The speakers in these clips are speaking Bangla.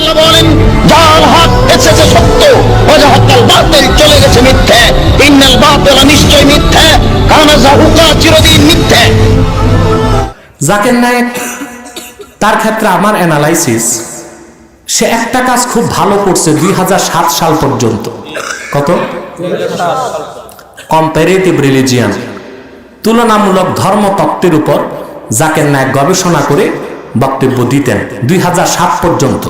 আল্লাহ বলেন, যার হক এসেছে সত্য, ওয়াজাহাকাল বাতিল চলে গেছে মিথ্যে। ইন্নাল বাতিলা নিশ্চয় মিথ্যে, কানা যাহুকা চিরদিন মিথ্যে। জাকির নায়েক, তার ক্ষেত্রে আমার অ্যানালাইসিস, সে একটা কাজ খুব ভালো করছে 2007 সাল পর্যন্ত। কত? কম্পারেটিভ রিলিজিয়ান, তুলনামূলক ধর্মতত্ত্বের উপর জাকির নায়েক গবেষণা করে বক্তব্য দিতেন 2007 পর্যন্ত।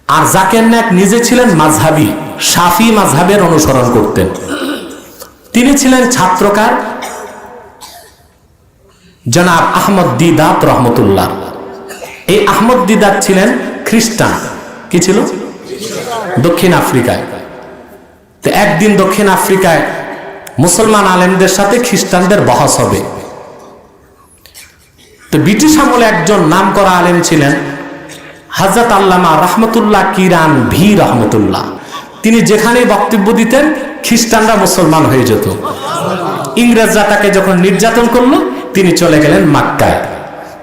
আর জাকির নায়েক নিজে ছিলেন মাযহাবী, শাফি মাযহাবের অনুসরণ করতেন। তিনি ছিলেন ছাত্রকার জনাব আহমদ দিদাত রহমতুল্লাহ। এই আহমদ দিদাত ছিলেন খ্রিস্টান। কি ছিল? দক্ষিণ আফ্রিকায়। তো একদিন দক্ষিণ আফ্রিকায় মুসলমান আলেমদের সাথে খ্রিস্টানদের বহস হবে। তো ব্রিটিশ আমলে একজন নামকরা আলেম ছিলেন হযরত আল্লামা রহমতুল্লাহ কিরান ভি রহমতুল্লাহ। তিনি যেখানে বক্তব্য দিতেন খ্রিস্টানরা মুসলমান হয়ে যেত। ইংরেজরা তাকে যখন নির্যাতন করলো, তিনি চলে গেলেন মক্কায়।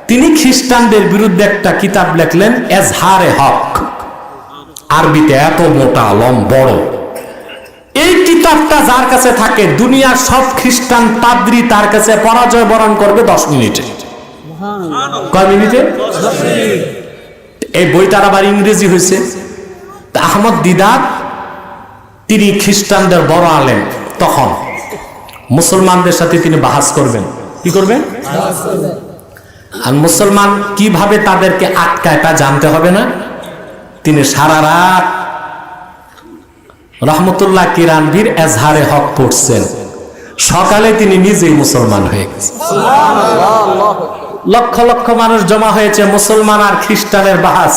তিনি খ্রিস্টানদের বিরুদ্ধে একটা কিতাব লিখলেন, ইজহারে হক। আরবিতে এত মোটা বড়। এই কিতাবটা যার কাছে থাকে, দুনিয়ার সব খ্রিস্টান পাদ্রী তার কাছে পরাজয় বরণ করবে 10 মিনিটে। কয় মিনিটে? এই বইটার আবার ইংরেজি হয়েছে। আহমদ দিদাত তিনি খ্রিস্টানদের বড় আলেম। তখন মুসলমানদের সাথে তিনি বাহাস করবেন। কি করবেন? আর মুসলমান কিভাবে তাদেরকে আটকায় তা জানতে হবে না। তিনি সারা রাত রহমতুল্লাহ কিরানভীর এজহারে হক পড়ছেন। সকালে তিনি নিজেই মুসলমান হয়ে গেছেন। লক্ষ লক্ষ মানুষ জমা হয়েছে, মুসলমান আর খ্রিস্টানের বাহাস।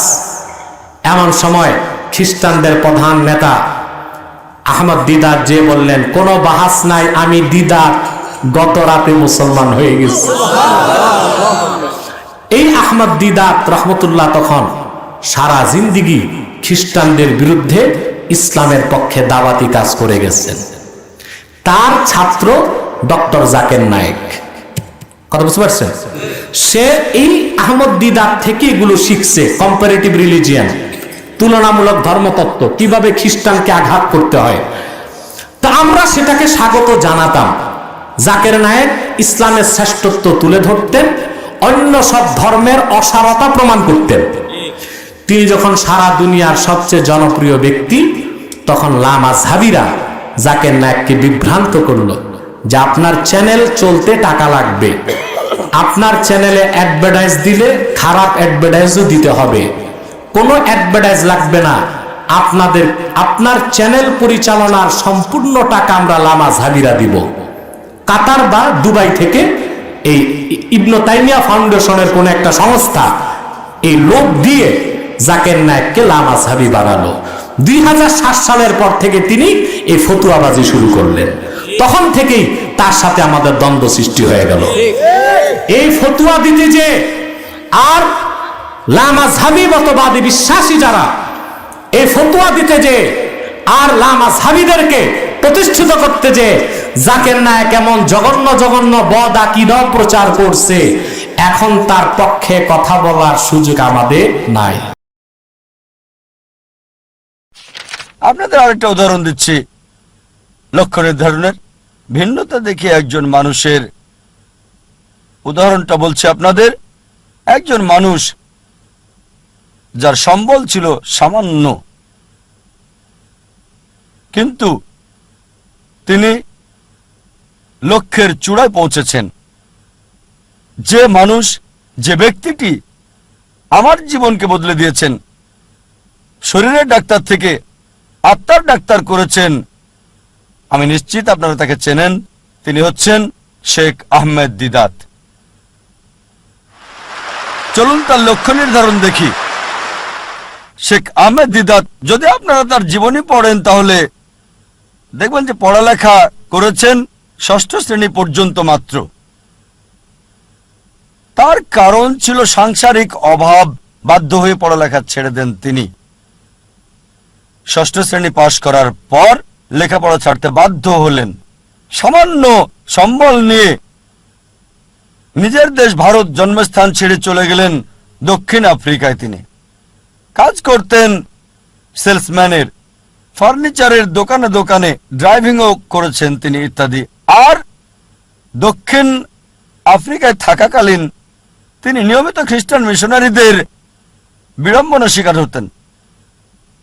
এমন সময় খ্রিস্টানদের প্রধান নেতা আহমদ দিদাত যে বললেন, কোনো বাহাস নাই, আমি দিদাত গত রাতে মুসলমান হয়ে গেছি। এই আহমদ দিদাত রহমতুল্লাহ তখন সারা জিন্দিগি খ্রিস্টানদের বিরুদ্ধে ইসলামের পক্ষে দাওয়াতি কাজ করে গেছেন। তার ছাত্র ডক্টর জাকির নায়েক। কথা বুঝতে পারছেন? সে এই আহমদ দিদাত থেকে এগুলো শিখছে, কম্পারেটিভ রিলিজিয়ান, তুলনামূলক ধর্মতত্ত্ব, কিভাবে খ্রিস্টানকে আঘাত করতে হয়। তা আমরা সেটাকে স্বাগত জানাতাম। জাকির নায়েক ইসলামের শ্রেষ্ঠত্ব তুলে ধরতেন, অন্য সব ধর্মের অসারতা প্রমাণ করতেন। তিনি যখন সারা দুনিয়ার সবচেয়ে জনপ্রিয় ব্যক্তি, তখন লামাযহাবীরা জাকির নায়েককে বিভ্রান্ত করলো যে আপনার চ্যানেল চলতে টাকা লাগবে, আপনার চ্যানেলে অ্যাডভার্টাইজ দিলে খারাপ অ্যাডভার্টাইজও দিতে হবে, কোনো অ্যাডভার্টাইজ লাগবে না, আপনার চ্যানেল পরিচালনার সম্পূর্ণ টাকা আমরা লামাযহাবীরা দিব। কাতার বা দুবাই থেকে এই ইবনে তাইমিয়া ফাউন্ডেশনের কোন একটা সংস্থা এই লোক দিয়ে জাকির নায়েককে লামাযহাবী বানালো। 2007 সালের পর থেকে তিনি এই ফতুয়াবাজি শুরু করলেন। তখন থেকেই তার সাথে আমাদের দ্বন্দ্ব সৃষ্টি হয়ে গেল। এই ফতুয়া দিতে যে আর লামাযহাবী মতবাদী বিশ্বাসী যারা এই ফতুয়া দিতে যে আর লামাযহাবীদেরকে প্রতিষ্ঠিত করতে যে জাকির নায়েক এমন জঘন্য জঘন্য বদ আকীদা প্রচার করছে, এখন তার পক্ষে কথা বলার সুযোগ আমাদের নাই। আপনাদের আরেকটা উদাহরণ দিচ্ছি লক্ষ্য নির্ধারণের ভিন্নতা দেখে একজন মানুষের উদাহরণটা বলছি আপনাদের। একজন মানুষ যার সম্বল ছিল সামান্য, কিন্তু তিনি লক্ষ্যের চূড়ায় পৌঁছেছেন। যে মানুষ, যে ব্যক্তিটি আমার জীবনকে বদলে দিয়েছেন, শরীরের ডাক্তার থেকে আত্মার ডাক্তার করেছেন, আমি নিশ্চিত আপনারা তাকে চেনেন। তিনি হচ্ছেন শেখ আহমেদ দিদাত। চলুন তার লক্ষ্য নির্ধারণ দেখি। শেখ আহমেদ দিদাত, যদি আপনারা তার জীবনী পড়েন তাহলে দেখবেন যে পড়ালেখা করেছেন 6ষ্ঠ শ্রেণী পর্যন্ত মাত্র। তার কারণ ছিল সাংসারিক অভাব, বাধ্য হয়ে পড়ালেখা ছেড়ে দেন তিনি। 6ষ্ঠ শ্রেণী পাশ করার পর লেখাপড়া ছাড়তে বাধ্য হলেন। সামান্য সম্বল নিয়ে নিজের দেশ ভারত জন্মস্থান ছেড়ে চলে গেলেন দক্ষিণ আফ্রিকায়। তিনি কাজ করতেন সেলসম্যানের, ফার্নিচারের দোকানে দোকানে ড্রাইভিংও করেছেন তিনি ইত্যাদি। আর দক্ষিণ আফ্রিকায় থাকাকালীন তিনি নিয়মিত খ্রিস্টান মিশনারিদের বিড়ম্বনা শিকার হতেন,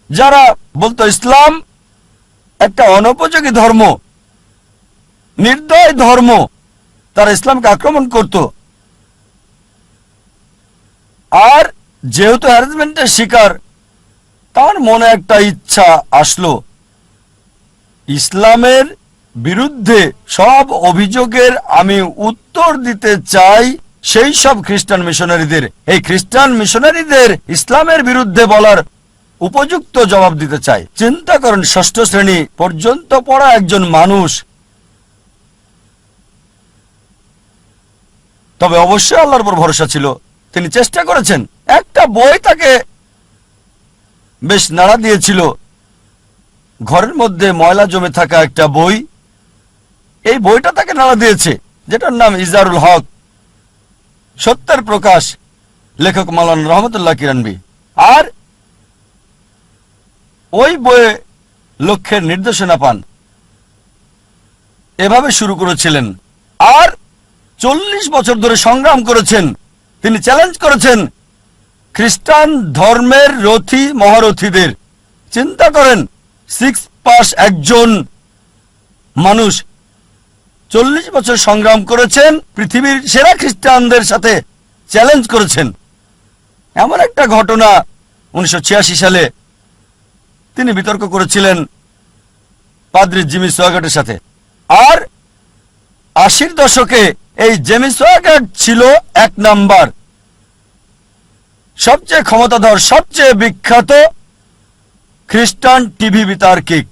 যারা বলতো ইসলাম একটা অনুপযোগী ধর্ম, নির্দয় ধর্ম। তারা ইসলামকে আক্রমণ করত। আর যেহেতু হ্যারাসমেন্টের শিকার, তার মনে একটা ইচ্ছা আসলো, ইসলামের বিরুদ্ধে সব অভিযোগের আমি উত্তর দিতে চাই সেই সব খ্রিস্টান মিশনারিদের। এই খ্রিস্টান মিশনারিদের ইসলামের বিরুদ্ধে বলার উপযুক্ত জবাব দিতে চাই। চিন্তা করেন, ষষ্ঠ শ্রেণী পর্যন্ত পড়া একজন মানুষ, তবে অবশ্যই আল্লাহর উপর ভরসা ছিল। তিনি চেষ্টা করেছেন। একটা বই তাকে বেশ নাড়া দিয়েছিল, ঘরের মধ্যে ময়লা জমে থাকা একটা বই। এই বইটা তাকে নাড়া দিয়েছে, যেটার নাম ইজহারুল হক, সত্যের প্রকাশ, লেখক মাওলানা রহমতুল্লাহ কিরানবী। আর ওই বইয়ে লক্ষ্যের নির্দেশনা পান, এভাবে শুরু করেছিলেন। আর 40 বছর ধরে সংগ্রাম করেছেন। তিনি চ্যালেঞ্জ করেছেন খ্রিস্টান ধর্মের রথী মহারথীদের। চিন্তা করেন, 6 পাস একজন মানুষ 40 বছর সংগ্রাম করেছেন, পৃথিবীর সেরা খ্রিস্টানদের সাথে চ্যালেঞ্জ করেছেন। এমন একটা ঘটনা 1986 সালে তিনি বিতর্ক করেছিলেন পাদ্রী জিমি সোয়াগার্টের সাথে। আর 80-র দশকে এই জিমি সোয়াগার্ট ছিল 1 নাম্বার, সবচেয়ে ক্ষমতাধর, সবচেয়ে বিখ্যাত খ্রিস্টান টিভি বিতার্কিক।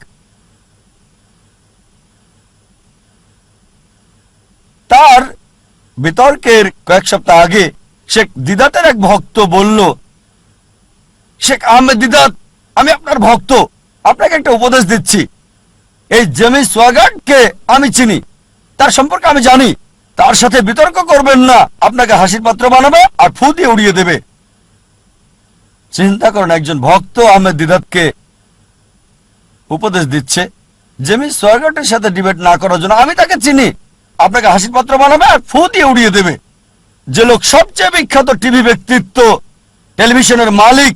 তার বিতর্কের কয়েক সপ্তাহ আগে শেখ দিদাতের এক ভক্ত বলল, শেখ আহমেদ দিদাত, আমি আপনার ভক্ত, আপনাকে একটা উপদেশ দিচ্ছি। এই জিমি সোয়াগার্টকে আমি চিনি, তার সম্পর্কে আমি জানি। তার সাথে বিতর্ক করবেন না, আপনাকে হাসির পাত্র বানাবে আর ফু দিয়ে উড়িয়ে দেবে। চিন্তা করেন, একজন ভক্ত আহমেদ দিদাতকে উপদেশ দিচ্ছে জিমি সোয়াগার্টের সাথে ডিবেট না করার জন্য। আমি তাকে চিনি, আপনাকে হাসির পাত্র বানাবে আর ফু দিয়ে উড়িয়ে দেবে। যে লোক সবচেয়ে বিখ্যাত টিভি ব্যক্তিত্ব, টেলিভিশনের মালিক,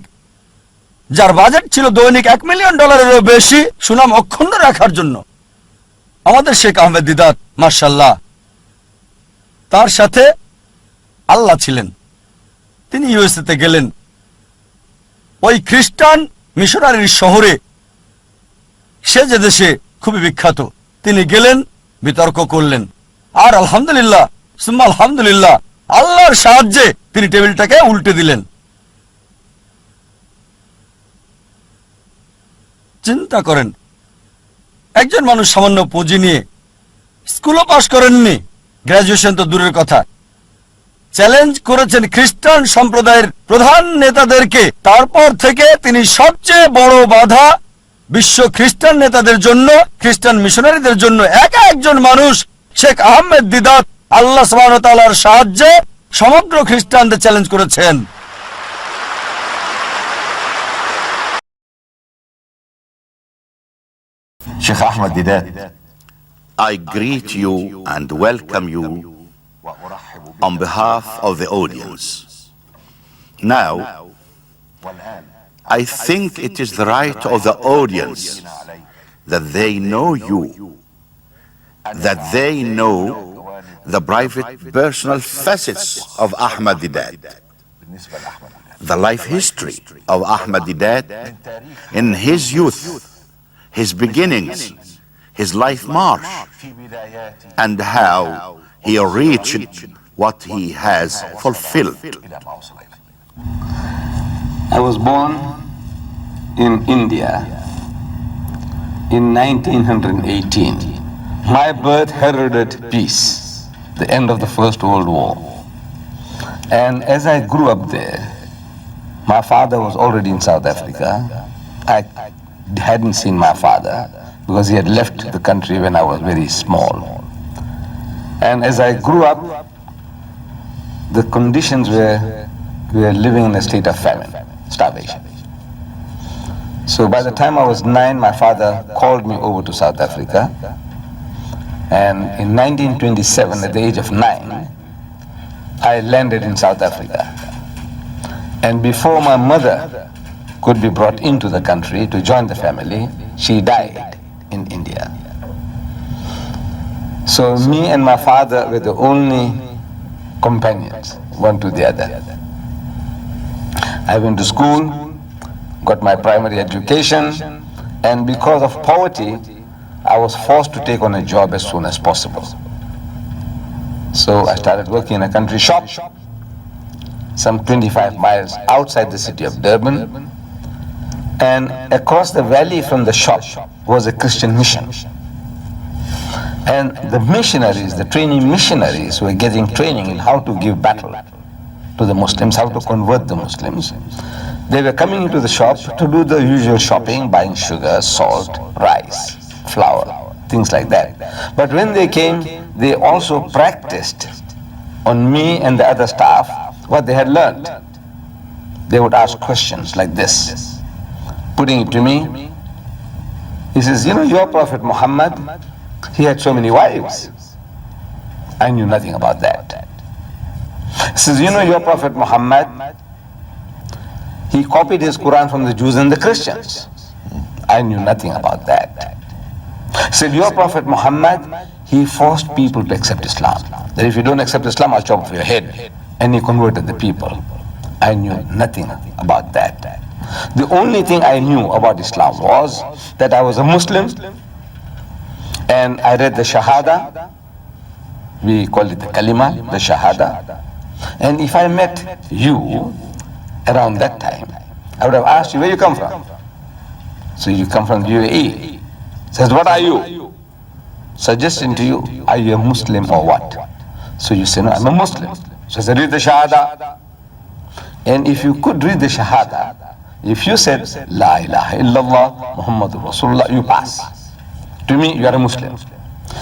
যার বাজেট ছিল দৈনিক $1 মিলিয়ন বেশি সুনাম অক্ষুণ্ণ রাখার জন্য, আমাদের শেখ আহমেদ দিদাত, মাশাআল্লাহ, তার সাথে আল্লাহ ছিলেন। তিনি ইউএসএতে গেলেন, ওই খ্রিস্টান মিশনারির শহরে, সে যে দেশে খুবই বিখ্যাত। তিনি গেলেন, বিতর্ক করলেন, আর আলহামদুলিল্লাহ সুম্মা আলহামদুলিল্লাহ, আল্লাহর সাহায্যে তিনি টেবিলটাকে উল্টে দিলেন। চিন্তা করেন, একজন মানুষ সামান্য পুঁজি নিয়ে, স্কুলও পাশ করেননি, গ্রাজুয়েশন তো দূরের কথা, চ্যালেঞ্জ করেছেন খ্রিস্টান সম্প্রদায়ের প্রধান নেতাদেরকে। তারপর থেকে তিনি সবচেয়ে বড় বাধা বিশ্ব খ্রিস্টান নেতাদের জন্য, খ্রিস্টান মিশনারিদের জন্য। একা একজন মানুষ, শেখ আহমেদ দিদাত, আল্লাহ সুবহানাহু ওয়া তাআলার সাহায্যে সমগ্র খ্রিস্টানদের চ্যালেঞ্জ করেছেন। Sheikh Ahmed Didat, I greet you and welcome you on behalf of the audience. Now, I think it is the right of the audience that they know you, that they know the private personal facets of Ahmed Didat, the life history of Ahmed Didat in his youth, his beginnings, his life march, and how he reached what he has fulfilled. I was born in India in 1918. My birth heralded peace, the end of the First World War. And as I grew up there, my father was already in South Africa. I hadn't seen my father because he had left the country when I was very small. And as I grew up, the conditions were we were living in a state of famine, starvation. So by the time I was 9, my father called me over to South Africa. And in 1927, at the age of 9, I landed in South Africa. And before my mother could be brought into the country to join the family, she died in India. So me and my father were the only companions, one to the other. I went to school, got my primary education, and because of poverty, I was forced to take on a job as soon as possible. So I started working in a country shop, some 25 miles outside the city of Durban, and across the valley from the shop was a Christian mission. And the missionaries, the training missionaries, were getting training in how to give battle to the Muslims, how to convert the Muslims. They were coming into the shop to do the usual shopping, buying sugar, salt, rice, flour, things like that. But when they came, they also practiced on me and the other staff what they had learned. They would ask questions like this, putting it to me. He says, you know, your Prophet Muhammad, he had so many wives. I knew nothing about that. He says, you know, your Prophet Muhammad, he copied his Quran from the Jews and the Christians. I knew nothing about that. He said, your Prophet Muhammad, he forced people to accept Islam. That if you don't accept Islam, I'll chop off your head. And he converted the people. I knew nothing about that. The only thing I knew about Islam was that I was a Muslim, and I read the Shahada. We call it the Kalima, the Shahada. And if I met you around that time, I would have asked you, where you come from? So you come from the UAE. Says, what are you? Suggesting to you, are you a Muslim or what? So you say, no, I'm a Muslim. So I said, read the Shahada. And if you could read the Shahada, if you said, La ilaha illallah, Muhammadur Rasulullah, you pass. To me, you are a Muslim.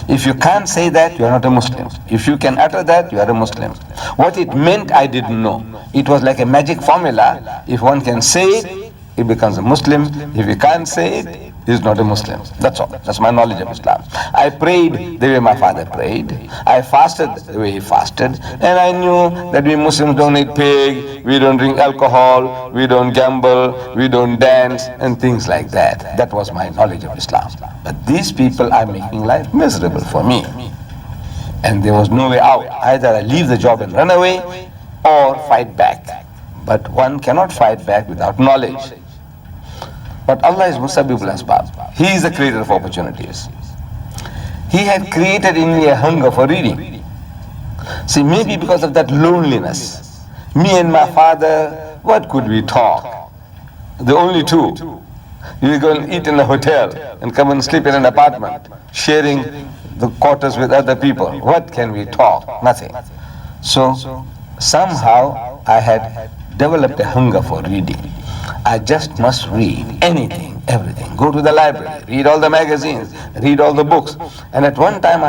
If you can't say that, you are not a Muslim. If you can utter that, you are a Muslim. What it meant, I didn't know. It was like a magic formula. If one can say it, he becomes a Muslim. If he can't say it, he's not a Muslim. That's all. That's my knowledge of Islam. I prayed the way my father prayed. I fasted the way he fasted. And I knew that we Muslims don't eat pig, we don't drink alcohol, we don't gamble, we don't dance, and things like that. That was my knowledge of Islam. But these people are making life miserable for me. And there was no way out. Either I leave the job and run away, or fight back. But one cannot fight back without knowledge. But Allah is Musabbibul Asbab. He is the creator of opportunities. He had created in me a hunger for reading. See, maybe because of that loneliness, me and my father, what could we talk? The only two. We go and eat in a hotel and come and sleep in an apartment, sharing the quarters with other people. What can we talk? Nothing. So somehow I had developed a hunger for reading. I just must read anything, everything. Go to the library, read all the magazines, read all the books. And at one time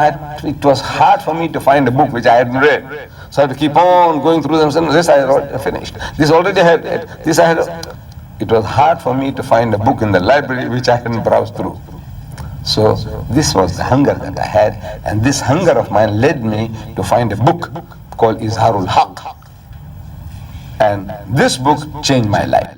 it was hard for me to find a book which I hadn't read. So I had to keep on going through them. This I finished. This already had it. This I had. It was hard for me to find a book in the library which I hadn't browsed through. So this was the hunger that I had. And this hunger of mine led me to find a book called Izharul Haq. And this book changed my life.